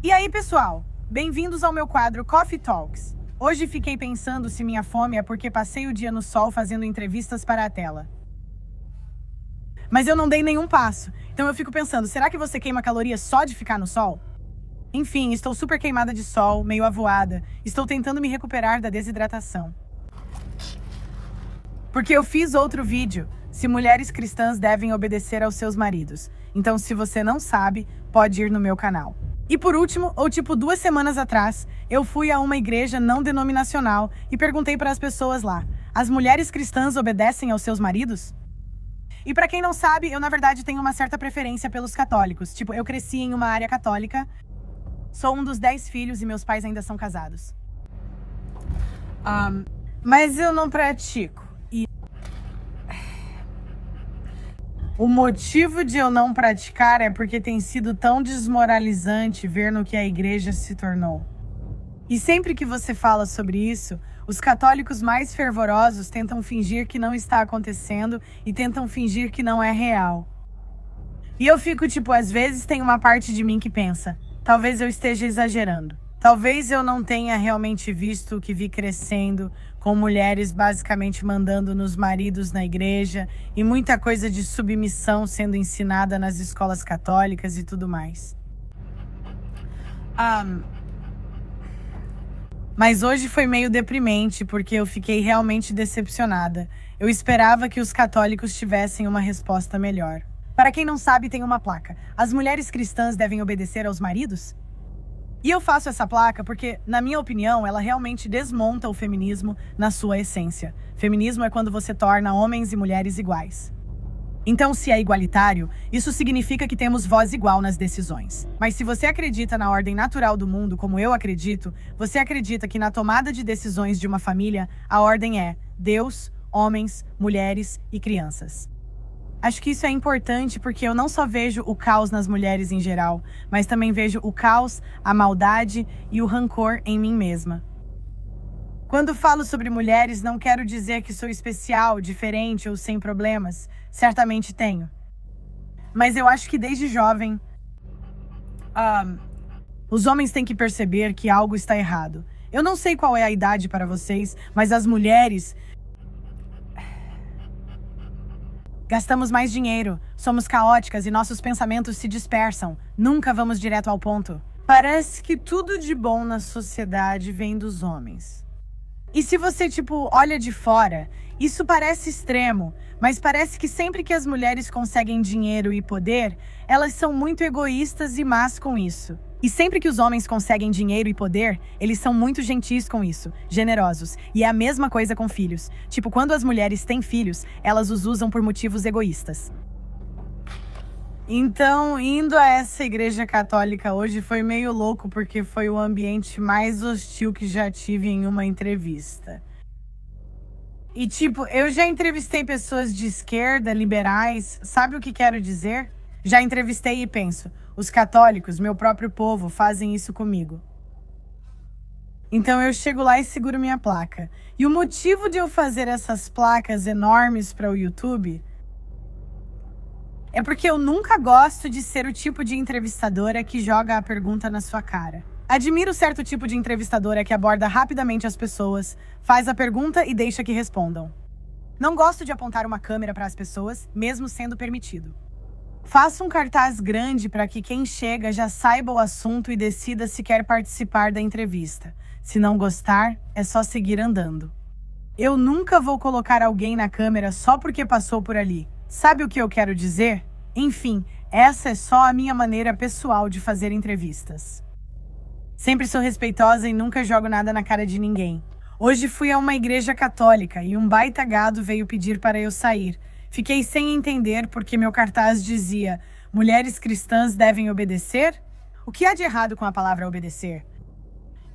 E aí, pessoal? Bem-vindos ao meu quadro Coffee Talks. Hoje fiquei pensando se minha fome é porque passei o dia no sol fazendo entrevistas para a tela. Mas eu não dei nenhum passo, então eu fico pensando, será que você queima calorias só de ficar no sol? Enfim, estou super queimada de sol, meio avoada. Estou tentando me recuperar da desidratação. Porque eu fiz outro vídeo, se mulheres cristãs devem obedecer aos seus maridos. Então, se você não sabe, pode ir no meu canal. E por último, ou tipo 2 semanas atrás, eu fui a uma igreja não denominacional e perguntei para as pessoas lá, as mulheres cristãs obedecem aos seus maridos? E para quem não sabe, eu na verdade tenho uma certa preferência pelos católicos. Tipo, eu cresci em uma área católica, sou um dos 10 filhos e meus pais ainda são casados. Mas eu não pratico. O motivo de eu não praticar é porque tem sido tão desmoralizante ver no que a igreja se tornou. E sempre que você fala sobre isso, os católicos mais fervorosos tentam fingir que não está acontecendo e tentam fingir que não é real. E eu fico tipo, às vezes tem uma parte de mim que pensa, talvez eu esteja exagerando. Talvez eu não tenha realmente visto o que vi crescendo, com mulheres basicamente mandando nos maridos na igreja e muita coisa de submissão sendo ensinada nas escolas católicas e tudo mais. Mas hoje foi meio deprimente porque eu fiquei realmente decepcionada. Eu esperava que os católicos tivessem uma resposta melhor. Para quem não sabe, tem uma placa. As mulheres cristãs devem obedecer aos maridos? E eu faço essa placa porque, na minha opinião, ela realmente desmonta o feminismo na sua essência. Feminismo é quando você torna homens e mulheres iguais. Então, se é igualitário, isso significa que temos voz igual nas decisões. Mas se você acredita na ordem natural do mundo, como eu acredito, você acredita que na tomada de decisões de uma família, a ordem é Deus, homens, mulheres e crianças. Acho que isso é importante porque eu não só vejo o caos nas mulheres em geral, mas também vejo o caos, a maldade e o rancor em mim mesma. Quando falo sobre mulheres, não quero dizer que sou especial, diferente ou sem problemas. Certamente tenho. Mas eu acho que desde jovem, os homens têm que perceber que algo está errado. Eu não sei qual é a idade para vocês, mas as mulheres... Gastamos mais dinheiro, somos caóticas e nossos pensamentos se dispersam. Nunca vamos direto ao ponto. Parece que tudo de bom na sociedade vem dos homens. E se você, olha de fora, isso parece extremo, mas parece que sempre que as mulheres conseguem dinheiro e poder, elas são muito egoístas e más com isso. E sempre que os homens conseguem dinheiro e poder, eles são muito gentis com isso, generosos. E é a mesma coisa com filhos. Quando as mulheres têm filhos, elas os usam por motivos egoístas. Então, indo a essa igreja católica hoje foi meio louco, porque foi o ambiente mais hostil que já tive em uma entrevista. E eu já entrevistei pessoas de esquerda, liberais, sabe o que quero dizer? Já entrevistei e penso, os católicos, meu próprio povo, fazem isso comigo. Então eu chego lá e seguro minha placa. E o motivo de eu fazer essas placas enormes para o YouTube é porque eu nunca gosto de ser o tipo de entrevistadora que joga a pergunta na sua cara. Admiro certo tipo de entrevistadora que aborda rapidamente as pessoas, faz a pergunta e deixa que respondam. Não gosto de apontar uma câmera para as pessoas, mesmo sendo permitido. Faça um cartaz grande para que quem chega já saiba o assunto e decida se quer participar da entrevista. Se não gostar, é só seguir andando. Eu nunca vou colocar alguém na câmera só porque passou por ali. Sabe o que eu quero dizer? Enfim, essa é só a minha maneira pessoal de fazer entrevistas. Sempre sou respeitosa e nunca jogo nada na cara de ninguém. Hoje fui a uma igreja católica e um baita gado veio pedir para eu sair. Fiquei sem entender porque meu cartaz dizia mulheres cristãs devem obedecer? O que há de errado com a palavra obedecer?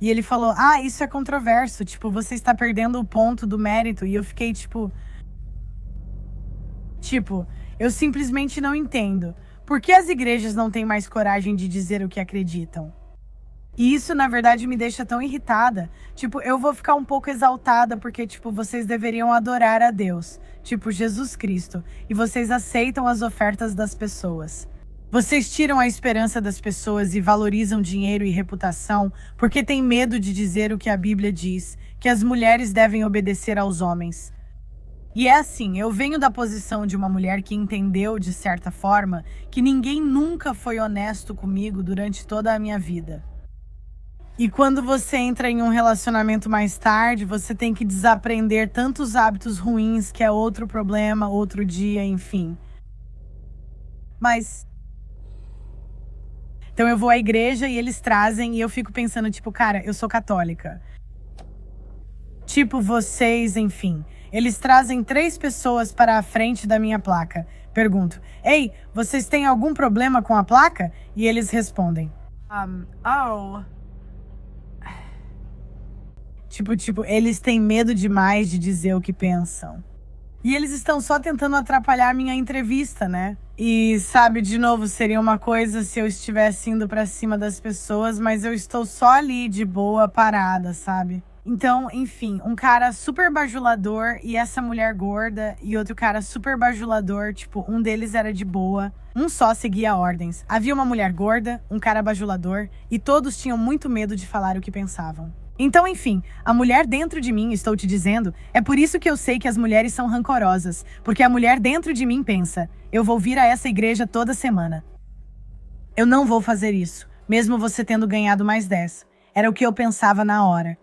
E ele falou, isso é controverso, você está perdendo o ponto do mérito. E eu fiquei eu simplesmente não entendo. Por que as igrejas não têm mais coragem de dizer o que acreditam? E isso, na verdade, me deixa tão irritada. Eu vou ficar um pouco exaltada porque, vocês deveriam adorar a Deus. Jesus Cristo. E vocês aceitam as ofertas das pessoas. Vocês tiram a esperança das pessoas e valorizam dinheiro e reputação porque têm medo de dizer o que a Bíblia diz, que as mulheres devem obedecer aos homens. E é assim, eu venho da posição de uma mulher que entendeu, de certa forma, que ninguém nunca foi honesto comigo durante toda a minha vida. E quando você entra em um relacionamento mais tarde, você tem que desaprender tantos hábitos ruins, que é outro problema, outro dia, enfim. Mas então eu vou à igreja e eles trazem e eu fico pensando, tipo, cara, eu sou católica. Tipo, vocês, enfim. Eles trazem 3 pessoas para a frente da minha placa. Pergunto, ei, vocês têm algum problema com a placa? E eles respondem, oh. Tipo, eles têm medo demais de dizer o que pensam. E eles estão só tentando atrapalhar minha entrevista, né? E, sabe, de novo, seria uma coisa se eu estivesse indo pra cima das pessoas, mas eu estou só ali, de boa, parada, sabe? Então, enfim, um cara super bajulador e essa mulher gorda e outro cara super bajulador, tipo, um deles era de boa, um só seguia ordens. Havia uma mulher gorda, um cara bajulador e todos tinham muito medo de falar o que pensavam. Então, enfim, a mulher dentro de mim, estou te dizendo, é por isso que eu sei que as mulheres são rancorosas, porque a mulher dentro de mim pensa, eu vou vir a essa igreja toda semana. Eu não vou fazer isso, mesmo você tendo ganhado mais 10. Era o que eu pensava na hora.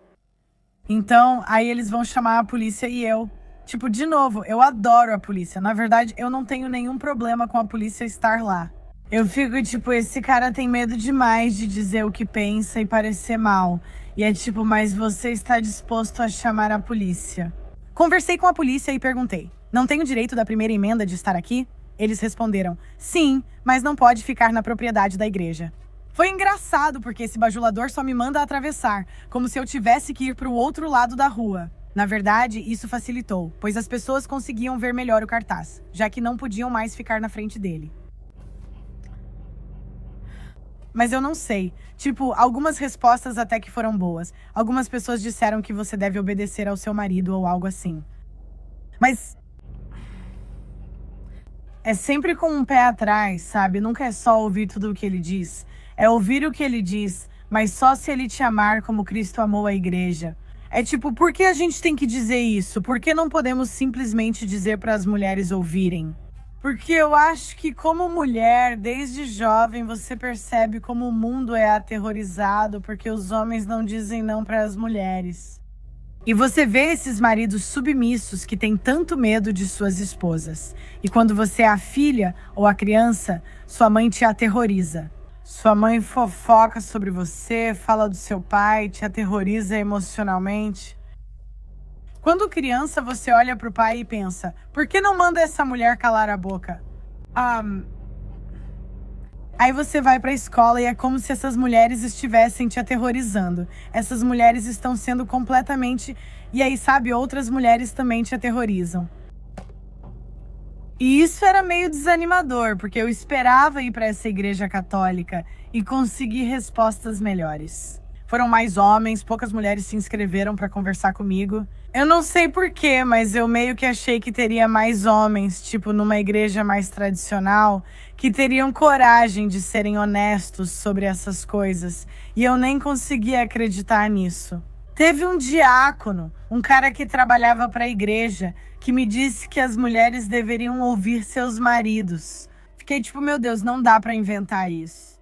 Então, aí eles vão chamar a polícia e eu... Tipo, de novo, eu adoro a polícia. Na verdade, eu não tenho nenhum problema com a polícia estar lá. Eu fico, tipo, esse cara tem medo demais de dizer o que pensa e parecer mal. E é tipo, mas você está disposto a chamar a polícia? Conversei com a polícia e perguntei, não tenho direito da primeira emenda de estar aqui? Eles responderam, sim, mas não pode ficar na propriedade da igreja. Foi engraçado, porque esse bajulador só me manda atravessar, como se eu tivesse que ir para o outro lado da rua. Na verdade, isso facilitou, pois as pessoas conseguiam ver melhor o cartaz, já que não podiam mais ficar na frente dele. Mas eu não sei. Tipo, algumas respostas até que foram boas. Algumas pessoas disseram que você deve obedecer ao seu marido ou algo assim. Mas é sempre com um pé atrás, sabe? Nunca é só ouvir tudo o que ele diz. É ouvir o que ele diz, mas só se ele te amar como Cristo amou a igreja. É tipo, por que a gente tem que dizer isso? Por que não podemos simplesmente dizer para as mulheres ouvirem? Porque eu acho que como mulher, desde jovem, você percebe como o mundo é aterrorizado porque os homens não dizem não para as mulheres. E você vê esses maridos submissos que têm tanto medo de suas esposas. E quando você é a filha ou a criança, sua mãe te aterroriza. Sua mãe fofoca sobre você, fala do seu pai, te aterroriza emocionalmente. Quando criança, você olha pro pai e pensa, por que não manda essa mulher calar a boca? Aí você vai pra escola e é como se essas mulheres estivessem te aterrorizando. Essas mulheres estão sendo completamente... E aí, sabe, outras mulheres também te aterrorizam. E isso era meio desanimador, porque eu esperava ir pra essa igreja católica e conseguir respostas melhores. Foram mais homens, poucas mulheres se inscreveram para conversar comigo. Eu não sei porquê, mas eu meio que achei que teria mais homens, tipo numa igreja mais tradicional, que teriam coragem de serem honestos sobre essas coisas. E eu nem conseguia acreditar nisso. Teve um diácono, um cara que trabalhava para a igreja, que me disse que as mulheres deveriam ouvir seus maridos. Fiquei tipo, meu Deus, não dá para inventar isso.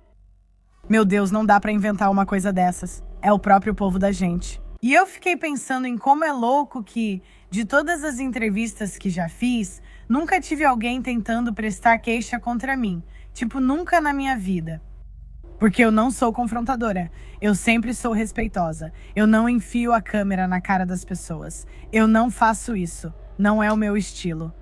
Meu Deus, não dá pra inventar uma coisa dessas. É o próprio povo da gente. E eu fiquei pensando em como é louco que, de todas as entrevistas que já fiz, nunca tive alguém tentando prestar queixa contra mim. Tipo, nunca na minha vida. Porque eu não sou confrontadora. Eu sempre sou respeitosa. Eu não enfio a câmera na cara das pessoas. Eu não faço isso. Não é o meu estilo.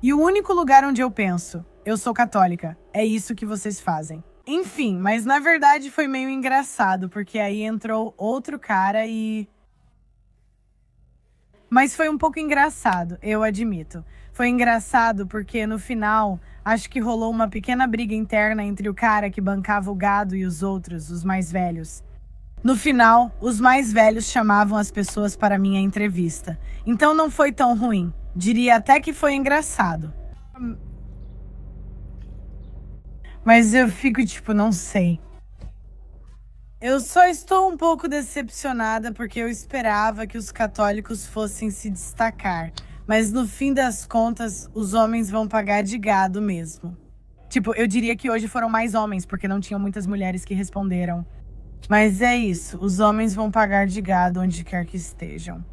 E o único lugar onde eu penso... Eu sou católica, é isso que vocês fazem. Enfim, mas na verdade foi meio engraçado, porque aí entrou outro cara e... Mas foi um pouco engraçado, eu admito. Foi engraçado porque no final, acho que rolou uma pequena briga interna entre o cara que bancava o gado e os outros, os mais velhos. No final, os mais velhos chamavam as pessoas para minha entrevista. Então não foi tão ruim. Diria até que foi engraçado. Mas eu fico tipo, não sei. Eu só estou um pouco decepcionada porque eu esperava que os católicos fossem se destacar. Mas no fim das contas, os homens vão pagar de gado mesmo. Tipo, eu diria que hoje foram mais homens, porque não tinham muitas mulheres que responderam. Mas é isso, os homens vão pagar de gado onde quer que estejam.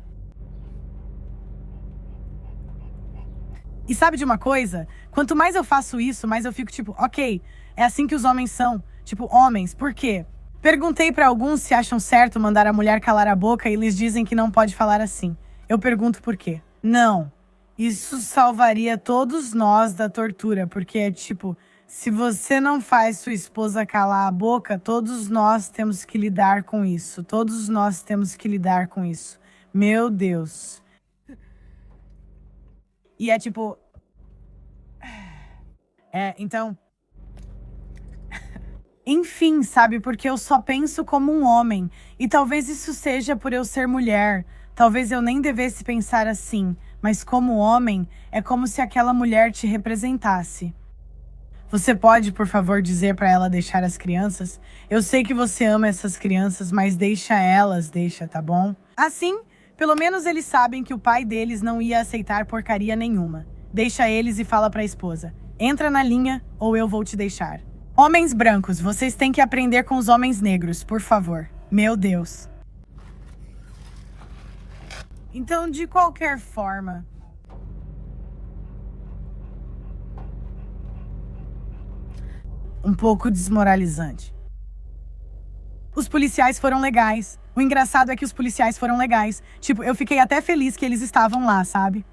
E sabe de uma coisa? Quanto mais eu faço isso, mais eu fico tipo, ok, é assim que os homens são. Tipo, homens, por quê? Perguntei pra alguns se acham certo mandar a mulher calar a boca e eles dizem que não pode falar assim. Eu pergunto por quê. Não. Isso salvaria todos nós da tortura, porque é tipo, se você não faz sua esposa calar a boca, todos nós temos que lidar com isso. Todos nós temos que lidar com isso. Meu Deus. E é tipo. Então. Enfim, sabe? Porque eu só penso como um homem. E talvez isso seja por eu ser mulher. Talvez eu nem devesse pensar assim. Mas como homem, é como se aquela mulher te representasse. Você pode, por favor, dizer para ela deixar as crianças? Eu sei que você ama essas crianças, mas deixa elas, tá bom? Assim, pelo menos eles sabem que o pai deles não ia aceitar porcaria nenhuma. Deixa eles e fala para a esposa: entra na linha ou eu vou te deixar. Homens brancos, vocês têm que aprender com os homens negros, por favor. Meu Deus. Então, de qualquer forma, um pouco desmoralizante. Os policiais foram legais. O engraçado é que os policiais foram legais. Tipo, eu fiquei até feliz que eles estavam lá, sabe?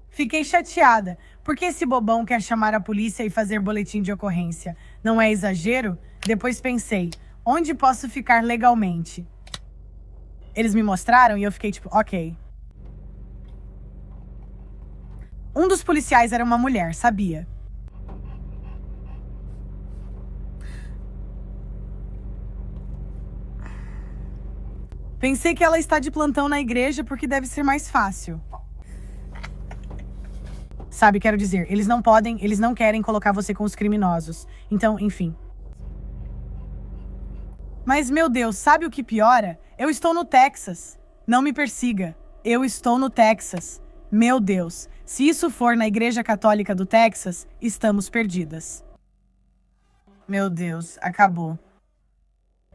Fiquei chateada, porque esse bobão quer chamar a polícia e fazer boletim de ocorrência. Não é exagero? Depois pensei, onde posso ficar legalmente? Eles me mostraram e eu fiquei tipo, ok. Um dos policiais era uma mulher, sabia? Pensei que ela está de plantão na igreja porque deve ser mais fácil. Sabe, quero dizer, eles não querem colocar você com os criminosos. Então, enfim. Mas, meu Deus, sabe o que piora? Eu estou no Texas. Não me persiga. Eu estou no Texas. Meu Deus, se isso for na Igreja Católica do Texas, estamos perdidas. Meu Deus, acabou.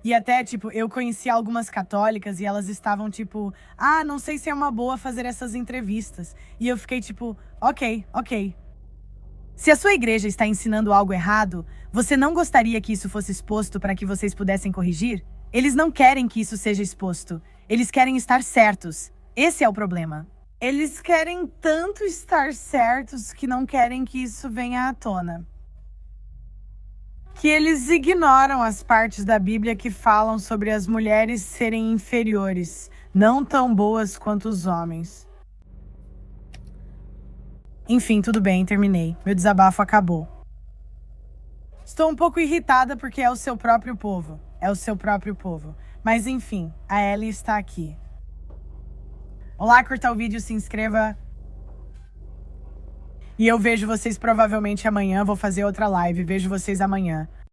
E até, tipo, eu conheci algumas católicas e elas estavam, tipo, não sei se é uma boa fazer essas entrevistas. E eu fiquei, tipo, ok. Se a sua igreja está ensinando algo errado, você não gostaria que isso fosse exposto para que vocês pudessem corrigir? Eles não querem que isso seja exposto. Eles querem estar certos. Esse é o problema. Eles querem tanto estar certos que não querem que isso venha à tona. Que eles ignoram as partes da Bíblia que falam sobre as mulheres serem inferiores, não tão boas quanto os homens. Enfim, tudo bem, terminei. Meu desabafo acabou. Estou um pouco irritada porque é o seu próprio povo. É o seu próprio povo. Mas enfim, a Ellie está aqui. Olá, curta o vídeo, se inscreva. E eu vejo vocês provavelmente amanhã. Vou fazer outra live. Vejo vocês amanhã.